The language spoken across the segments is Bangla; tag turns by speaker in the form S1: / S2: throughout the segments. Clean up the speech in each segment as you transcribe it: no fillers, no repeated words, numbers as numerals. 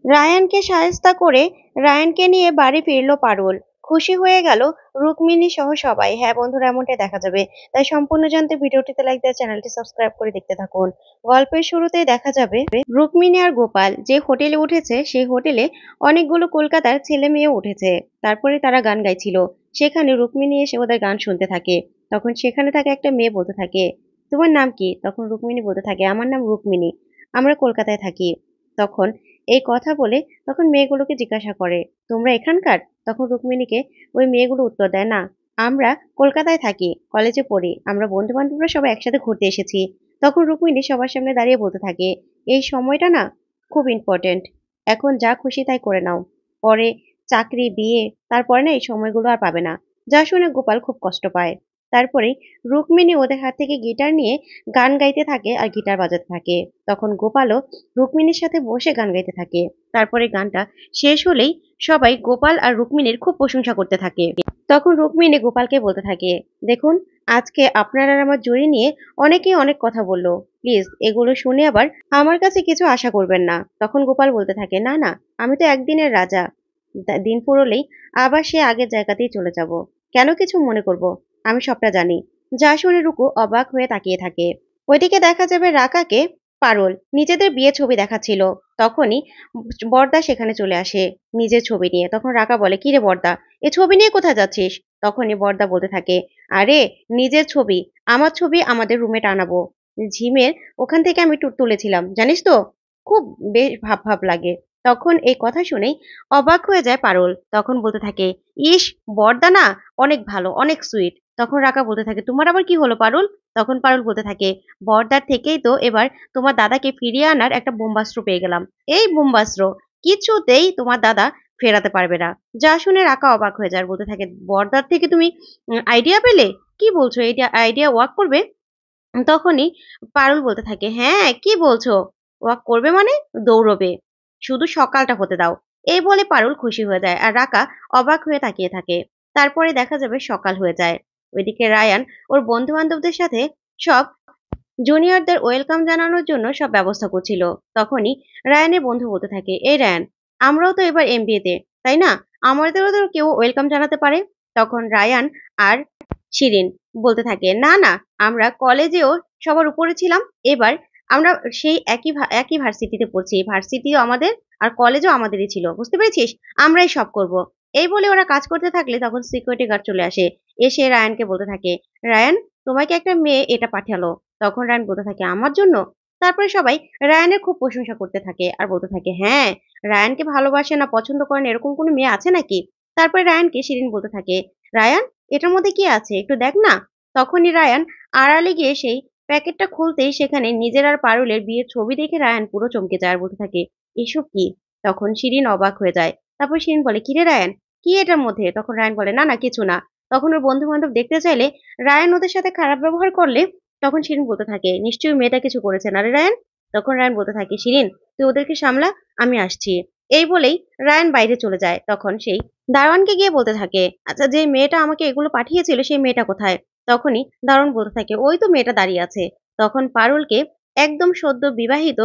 S1: রায়ানকে শায়েস্তা করে রায়ানকে নিয়ে বাড়ি ফিরল পারুল। খুশি হয়ে গেল রুক্মিণী সহ সবাই। হ্যাঁ বন্ধুরা, এমনটাই দেখা যাবে। তাই সম্পূর্ণ জানতে ভিডিওটিতে লাইক দিয়ে চ্যানেলটি সাবস্ক্রাইব করে দেখতে থাকুন। গল্পের শুরুতেই দেখা যাবে রুক্মিণী আর গোপাল যে হোটেলে উঠেছে, সেই হোটেলে অনেকগুলো কলকাতার ছেলে মেয়ে উঠেছে। তারপরে তারা গান গাইছিল। সেখানে রুক্মিণী এসে ওদের গান শুনতে থাকে। তখন সেখানে থাকে একটা মেয়ে বলতে থাকে, তোমার নাম কি? তখন রুক্মিণী বলতে থাকে, আমার নাম রুক্মিণী, আমরা কলকাতায় থাকি। তখন এই কথা বলে তখন মেয়েগুলোকে জিজ্ঞাসা করে, তোমরা এখানকার? তখন রুক্মিণীকে ওই মেয়েগুলো উত্তর দেয়, না, আমরা কলকাতায় থাকি, কলেজে পড়ি, আমরা বন্ধু বান্ধবরা সবাই একসাথে ঘুরতে এসেছি। তখন রুক্মিণী সবার সামনে দাঁড়িয়ে বলতে থাকে, এই সময়টা না খুব ইম্পর্টেন্ট, এখন যা খুশি তাই করে নাও, পরে চাকরি, বিয়ে, তারপরে না এই সময়গুলো আর পাবে না। যা শুনে গোপাল খুব কষ্ট পায়। তারপরে রুক্মিণী ওদের হাত থেকে গিটার নিয়ে গান গাইতে থাকে আর গিটার বাজাতে থাকে। তখন গোপালও রুক্মিণীর সাথে বসে গান গাইতে থাকে। তারপরে গানটা শেষ হলেই সবাই গোপাল আর রুক্মিণীর খুব প্রশংসা করতে থাকে। তখন রুক্মিণী গোপালকে বলতে থাকে, দেখুন, আজকে আপনার আর আমার জুড়ি নিয়ে অনেকেই অনেক কথা বললো, প্লিজ এগুলো শুনে আবার আমার কাছে কিছু আশা করবেন না। তখন গোপাল বলতে থাকে, না না, আমি তো একদিনের রাজা, দিন ফুরলেই আবার সে আগের জায়গাতেই চলে যাব, কেন কিছু মনে করব, আমি সবটা জানি। যা শুনে রুকু অবাক হয়ে তাকিয়ে থাকে। ওইদিকে দেখা যাবে রাকাকে পারুল নিজেদের বিয়ে ছবি দেখাচ্ছিল। তখনই বরদা সেখানে চলে আসে নিজের ছবি নিয়ে। তখন রাকা বলে, কি রে বরদা, এ ছবি নিয়ে কোথায় যাচ্ছিস? তখনই বরদা বলতে থাকে, আরে নিজের ছবি, আমার ছবি আমাদের রুমে টানাবো, ঝিমের ওখান থেকে আমি তুলেছিলাম, জানিস তো, খুব বেশ ভাব ভাব লাগে। তখন এই কথা শুনেই অবাক হয়ে যায় পারুল। তখন বলতে থাকে, ইস, বরদা না অনেক ভালো, অনেক সুইট। তখন রাকা বলতে থাকে, তোমার আবার কি হলো পারুল? তখন পারুল বলতে থাকে, বরদার থেকেই তো এবার তোমার দাদাকে ফিরিয়ে আনার একটা ব্রহ্মাস্ত্র পেয়ে গেলাম। এই ব্রহ্মাস্ত্র কিছুতেই তোমার দাদা ফেরাতে পারবে না। যা শুনে রাকা অবাক হয়ে যায়, আর বলতে থাকে, বরদার থেকে তুমি আইডিয়া পেলে? কি বলছো, এইটা আইডিয়া ওয়ার্ক করবে? তখনই পারুল বলতে থাকে, হ্যাঁ, কি বলছো, ওয়াক করবে মানে? দৌড়বে, শুধু সকালটা হতে দাও। এই বলে পারুল খুশি হয়ে যায় আর রাকা অবাক হয়ে তাকিয়ে থাকে। তারপরে দেখা যাবে সকাল হয়ে যায়। ওইদিকে রায়ান ওর বন্ধু বান্ধবদের সাথে সব জুনিয়রদের ওয়েলকাম জানানোর জন্য সব ব্যবস্থা করছিল। তখনই রায়ানের বন্ধু বলতে থাকে, এই রায়ান, আমরাও তো এবার এমবিএ তে, তাই না, আমাদেরও তো কেউ ওয়েলকাম জানাতে পারে। তখন রায়ান আর শিরিন বলতে থাকে, না না, আমরা কলেজেও সবার উপরে ছিলাম, এবার আমরা সেই একই ভার্সিটিতে পড়ছি, ভার্সিটিও আমাদের আর কলেজও আমাদেরই ছিল, বুঝতে পেরেছিস, আমরাই সব করব। এই বলে ওরা কাজ করতে থাকলে তখন সিকিউরিটি গার্ড চলে আসে। এসে রায়ানকে বলতে থাকে, রায়ান, তোমাকে একটা মেয়ে এটা পাঠালো। তখন রায়ান বলতে থাকে, আমার জন্য? তারপরে সবাই রায়ানের খুব প্রশংসা করতে থাকে আর বলতে থাকে, হ্যাঁ, রায়ানকে ভালোবাসে না, পছন্দ করেন এরকম কোনো মেয়ে আছে নাকি? তারপরে রায়ানকে শিরিন বলতে থাকে, রায়ান, এটার মধ্যে কি আছে একটু দেখ না। তখনই রায়ান আড়ালে গিয়ে সেই প্যাকেটটা খুলতেই সেখানে নিজের আর পারুলের বিয়ের ছবি দেখে রায়ান পুরো চমকে যায় আর বলতে থাকে, এসব কি? তখন শিরিন অবাক হয়ে যায়। তারপর শিরিন বলে, কিরে রায়ান, কি এটার মধ্যে? তখন রায়ান বলে, না না, কিছু না। তখন ওর বন্ধু বান্ধব দেখতে চাইলে রায়ান ওদের সাথে খারাপ ব্যবহার করলে তখন শিরিন বলতে থাকে, নিশ্চয়ই মেয়েটা কিছু করেছে না রে রায়ান? তখন রায়ান বলতে থাকে, শিরিন, তুই ওদেরকে সামলা, আমি আসছি। এই বলেই রায়ান বাইরে চলে যায়। তখন সেই দারোয়ানকে গিয়ে বলতে থাকে, আচ্ছা, যে মেয়েটা আমাকে এগুলো পাঠিয়েছিল সেই মেয়েটা কোথায়? তখনই দারোয়ান বলতে থাকে, ওই তো মেয়েটা দাঁড়িয়ে আছে। তখন পারুলকে একদম সদ্য বিবাহিত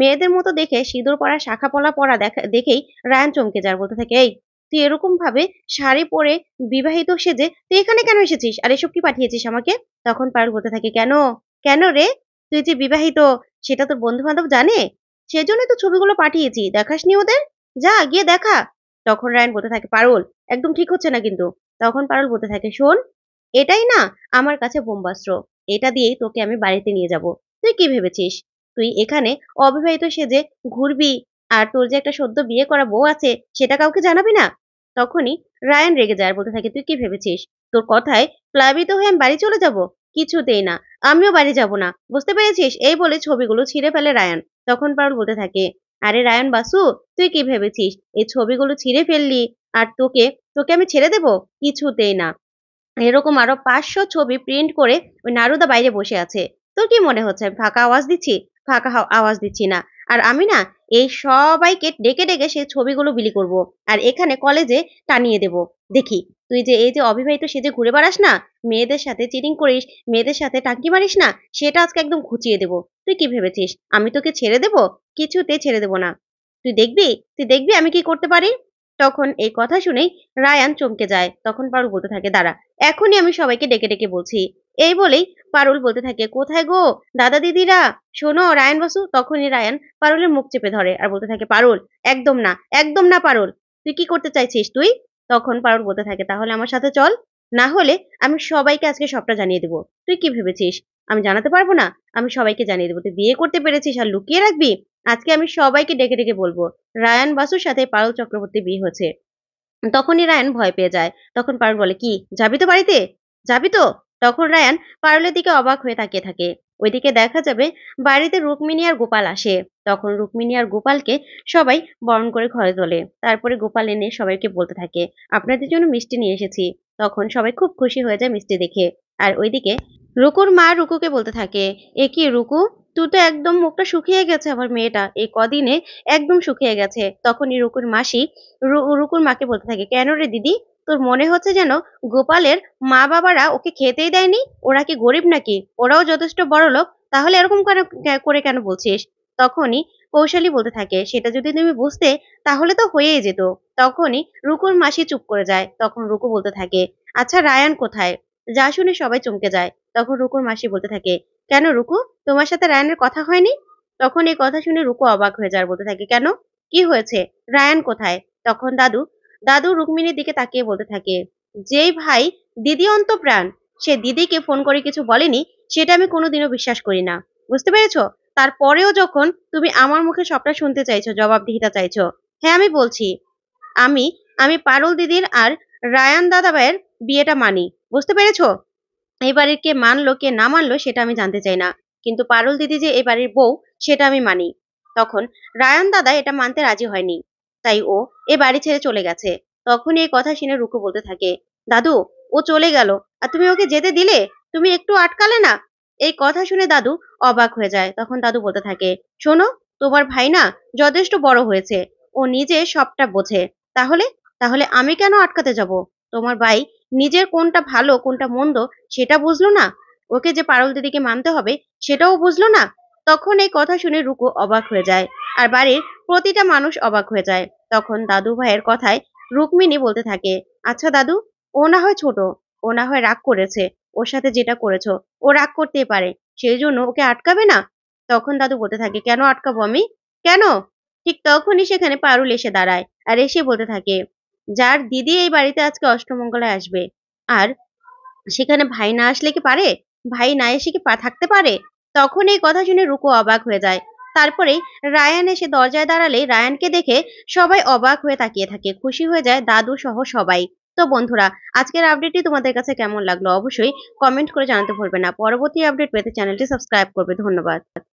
S1: মেয়েদের মতো দেখে সিঁদুর পরা, শাখা পলা পরা দেখেই রায়ান চমকে যায়, বলতে থাকে, এই, তুই এরকম ভাবে শাড়ি পরে বিবাহিত সেজে তুই এখানে কেন এসেছিস, আর এসব কি পাঠিয়েছিস আমাকে? তখন পারুল বলতে থাকে, কেন, কেন রে, তুই যে বিবাহিত সেটা তোর বন্ধু বান্ধব জানে, সেজন্যই তো ছবিগুলো পাঠিয়েছি, দেখাসনি ওদের, যা গিয়ে দেখা। তখন রায়ান বলতে থাকে, পারুল, একদম ঠিক হচ্ছে না কিন্তু। তখন পারুল বলতে থাকে, শোন, এটাই না আমার কাছে ব্রহ্মাস্ত্র, এটা দিয়েই তোকে আমি বাড়িতে নিয়ে যাব। তুই কি ভেবেছিস তুই এখানে অবিবাহিত সেজে ঘুরবি, আর তোর যে একটা সদ্য বিয়ে করা বউ আছে সেটা কাউকে জানাবি না? তখনই রায়ান রেগে যায় আর বলতে থাকে, তুই কি ভেবেছিস তোর কথায় প্লাবিত হয়ে আমি বাড়ি চলে যাব? কিছুতেই না, আমিও বাড়ি যাব না, বুঝতে পেরেছিস? এই বলে ছবিগুলো ছিঁড়ে ফেলে রায়ান। তখন পারুল বলতে থাকে, আরে রায়ান বাসু, তুই কি ভেবেছিস এই ছবিগুলো ছিঁড়ে ফেললি আর তোকে তোকে আমি ছেড়ে দেব? কিছুতেই না। এরকম আরো ৫০০ ছবি প্রিন্ট করে ওই নারুদা বাইরে বসে আছে। তোর কি মনে হচ্ছে আমি ফাঁকা আওয়াজ দিচ্ছি? ফাঁকা আওয়াজ দিচ্ছি না। আর আমি না এই সবাইকে ডেকে ডেকে সেই ছবিগুলো বিলি করব। আর এখানে কলেজে টানিয়ে দেব। দেখি তুই যে এই যে অবিবাহিত সেজে ঘুরে বেড়াস না, মেয়েদের সাথে চিটিং করিস, মেয়েদের সাথে টাঙ্কি মারিস না, সেটা আজকে একদম ঘুচিয়ে দেব। তুই কি ভেবেছিস আমি তোকে ছেড়ে দেব? কিছুতেই ছেড়ে দেব না। তুই দেখবি, তুই দেখবি আমি কি করতে পারি। তখন এই কথা শুনেই রায়ান চমকে যায়। তখন পারুল বলতে থাকে, দাঁড়া, এখনই আমি সবাইকে ডেকে ডেকে বলছি। এই বলেই পারুল বলতে থাকে, কোথায় গো দাদা দিদিরা, শোনো রায়ান বাসু। তখনই রায়ান পারুলের মুখ চেপে ধরে আর বলতে থাকে, পারুল, একদম না, একদম না পারুল, তুই কি করতে চাইছিস তুই। তখন পারুল বলতে থাকে, তাহলে আমার সাথে চল, না হলে আমি সবাইকে আজকে সবটা জানিয়ে দেবো। তুই কি ভেবেছিস আমি জানাতে পারবো না? আমি সবাইকে জানিয়ে দেবো। তুই বিয়ে করতে পেরেছিস আর লুকিয়ে রাখবি? আজকে আমি সবাইকে ডেকে ডেকে বলবো রায়ান বাসুর সাথে পারুল চক্রবর্তীর বিয়ে হয়েছে। তখনই রায়ান ভয় পেয়ে যায়। তখন পারুল বলে, কি যাবি তো বাড়িতে, যাবি তো? তখন রায়ান পারুলের দিকে অবাক হয়ে তাকিয়ে থাকে। ওইদিকে দেখা যাবে বাড়িতে রুক্মিণী আর গোপাল আসে। তখন রুক্মিণী আর গোপালকে সবাই বরণ করে ঘরে তোলে। তারপরে গোপাল এনে সবাইকে বলতে থাকে, আপনাদের জন্য মিষ্টি নিয়ে এসেছি। তখন সবাই খুব খুশি হয়ে যায় মিষ্টি দেখে। আর ওইদিকে রুকুর মা রুকুকে বলতে থাকে, এ কি রুকু, তুই তো একদম মুখটা শুকিয়ে গেছে, আমার মেয়েটা এই কদিনে একদম শুকিয়ে গেছে। তখনই রুকুর মাসি রুকুর মাকে বলতে থাকে, কেন রে দিদি, তোর মনে হচ্ছে যেন গোপালের মা বাবারা ওকে খেতেই দেয়নি? ওরা কি গরিব নাকি? ওরাও যথেষ্ট বড়লোক, তাহলে এরকম করে কেন বলছিস? তখনই কৌশলী বলতে থাকে, সেটা যদি তুমি বুঝতে তাহলে তো হয়েই যেত। তখনই রুকুর মাসি চুপ করে যায়। তখন রুকু বলতে থাকে, আচ্ছা রায়ান কোথায়? যা শুনে সবাই চমকে যায়। তখন রুকুর মাসি বলতে থাকে, কেন রুকু, তোমার সাথে রায়ানের কথা হয়নি? তখন এই কথা শুনে রুকু অবাক হয়ে যায়, বলতে থাকে, কেন, কি হয়েছে, রায়ান কোথায়? তখন দাদু রুক্মিণীর দিকে তাকিয়ে বলতে থাকে, যেই ভাই দিদি অন্তঃপ্রাণ, সে দিদিকে ফোন করে কিছু বলেনি, সেটা আমি কোনোদিনও বিশ্বাস করি না। বুঝতে পেরেছো? তারপরেও যখন তুমি আমার মুখে সবটা শুনতে চাইছো, জবাবদিহিতা চাইছো, হ্যাঁ আমি বলছি, আমি আমি পারুল দিদির আর রায়ান দাদাভাইয়ের বিয়েটা মানি। বুঝতে পেরেছো? এই বাড়ির কে মানলো কে না মানলো সেটা আমি জানতে চাই না, কিন্তু পারুল দিদি যে এই বাড়ির বউ সেটা আমি মানি। তখন রায়ান দাদা এটা মানতে রাজি হয়নি, তাই ও এ বাড়ি ছেড়ে চলে গেছে। তখন এই কথা শুনে রুকু বলতে থাকে, দাদু, ও চলে গেল আর তুমি ওকে যেতে দিলে, তুমি একটু আটকালে না। এই কথা শুনে দাদু অবাক হয়ে যায়। তখন দাদু বলতে থাকে, শোনো, তোমার ভাই না যথেষ্ট বড় হয়েছে, ও নিজে সবটা বোঝে। তাহলে তাহলে আমি কেন আটকাতে যাব? তোমার ভাই নিজের কোনটা ভালো কোনটা মন্দ সেটা বুঝলো না? ওকে যে পারুল দিদিকে মানতে হবে সেটাও বুঝলো না? তখন এই কথা শুনে রুকু অবাক হয়ে যায়, আর বাড়ির প্রতিটা মানুষ অবাক হয়ে যায়। তখন দাদু ভাইয়ের কথায় রুক্মিণী বলতে থাকে, আচ্ছা দাদু, ও না হয় ছোট, ও না হয় রাগ করেছে, ওর সাথে যেটা করেছো, ও রাগ করতেই পারে, সেই জন্য ওকে আটকাবে না? তখন দাদু বলতে থাকে, কেন আটকাবো আমি, কেন? ঠিক তখনই সেখানে পারুল এসে দাঁড়ায় আর এসে বলতে থাকে, যার দিদি এই বাড়িতে আজকে অষ্টমঙ্গলায় আসবে, আর সেখানে ভাই না আসলে কি পারে, ভাই না এসে কি থাকতে পারে? তখন এই কথা শুনে রুকু অবাক হয়ে যায়। তারপরেই রায়ান এসে দরজায় দাঁড়ালে রায়ানকে দেখে সবাই অবাক হয়ে তাকিয়ে থাকে, খুশি হয়ে যায় দাদু সহ সবাই। তো বন্ধুরা, আজকের আপডেটটি তোমাদের কাছে কেমন লাগলো অবশ্যই কমেন্ট করে জানাতে ভুলবে না। পরবর্তী আপডেট পেতে চ্যানেলটি সাবস্ক্রাইব করবে। ধন্যবাদ।